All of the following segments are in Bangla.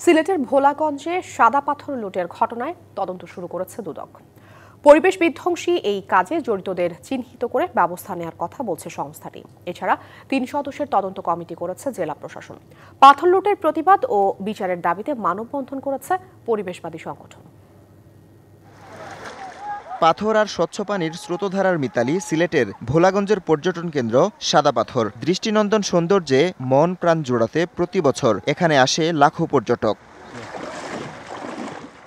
সিলেটের ভোলাগঞ্জে সাদা পাথর লুটের ঘটনায় তদন্ত শুরু করেছে দুদক। পরিবেশ বিধ্বংসী এই কাজে জড়িতদের চিহ্নিত করে ব্যবস্থা নেওয়ার কথা বলছে সংস্থাটি। এছাড়া ৩ সদস্যের তদন্ত কমিটি করেছে জেলা প্রশাসন। পাথর লুটের প্রতিবাদ ও বিচারের দাবিতে মানববন্ধন করেছে পরিবেশবাদী সংগঠন। পাথর আর স্বচ্ছ পানির স্রোতধারার মিতালি সিলেটের ভোলাগঞ্জের পর্যটন কেন্দ্র সাদা পাথর। দৃষ্টিনন্দন সৌন্দর্যে মন প্রাণ জোড়াতে প্রতি বছর এখানে আসে লাখো পর্যটক।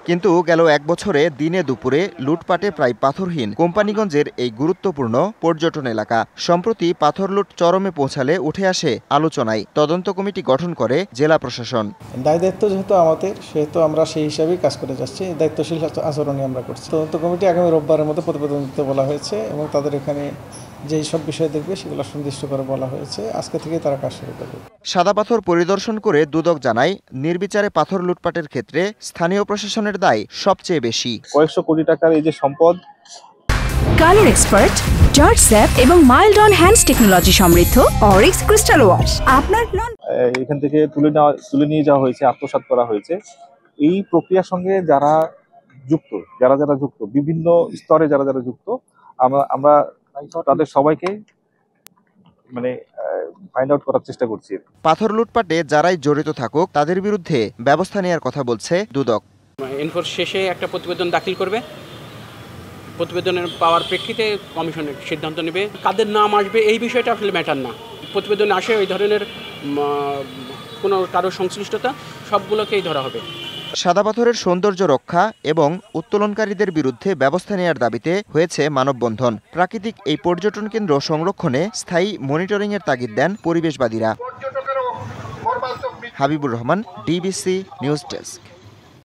কিন্তু গেল 1 বছরে দিনে দুপুরে লুটপাটে প্রায় পাথরহীন কোম্পানিগঞ্জের এই গুরুত্বপূর্ণ পর্যটন এলাকা। সম্প্রতি পাথর লুট চরমে পৌঁছালে উঠে আসে আলোচনায়। তদন্ত কমিটি গঠন করে জেলা প্রশাসন। দায়িত্ব যেহেতু আমাদের, সেহেতু আমরা সেই হিসাবেই কাজ করে যাচ্ছি। দায়িত্বশীল আচরণই আমরা করছি। তদন্ত কমিটি আগামী রোববারের মধ্যে প্রতিবেদন দিতে বলা হয়েছে এবং তাদের এখানে যেই সব বিষয় দেখবে সেগুলো সুনির্দিষ্ট করে বলা হয়েছে। আজকে থেকেই তারা কাজ শুরু করবে। সাদা পাথর পরিদর্শন করে দুদক জানায়, নির্বিচারে পাথর লুটপাটের ক্ষেত্রে স্থানীয় প্রশাসনের দায় সবচেয়ে বেশি। কয়েকশো কোটি টাকার এই যে সম্পদ। কালার এক্সপার্ট, জর্জ স্যাপ এবং মাইল্ড অন হ্যান্ডস টেকনোলজি সমৃদ্ধ অরিক্স ক্রিস্টাল ওয়াশ আপনার এখান থেকে তুলে নিয়ে যাওয়া হয়েছে, আত্মসাৎ করা হয়েছে। এই প্রক্রিয়ার সঙ্গে যারা যুক্ত বিভিন্ন স্তরে যারা যুক্ত, আমরা তাদের সবাইকে ফাইন্ড আউট করার চেষ্টা করছি। পাথর লুটপাটে যারাই জড়িত থাকুক তাদের বিরুদ্ধে ব্যবস্থা নেওয়ার কথা বলছে দুদক। এনফোর্স শেষে একটা প্রতিবেদন দাখিল করবে। প্রতিবেদনের পাওয়ার প্রেক্ষিতে কমিশনের সিদ্ধান্ত নেবে। কাদের নাম আসবে এই বিষয়টা আসলে ম্যাটার না। প্রতিবেদনে আসে ওই ধরনের কোনো কারো সংশ্লিষ্টতা সবগুলোকেই ধরা হবে। সাদা পাথরের সৌন্দর্য রক্ষা এবং উত্তোলনকারীদের বিরুদ্ধে ব্যবস্থা নেওয়ার দাবিতে হয়েছে মানববন্ধন। প্রাকৃতিক এই পর্যটন কেন্দ্র সংরক্ষণে স্থায়ী মনিটরিংয়ের তাগিদ দেন পরিবেশবাদীরা। Habibur Rahman, DBC news desk.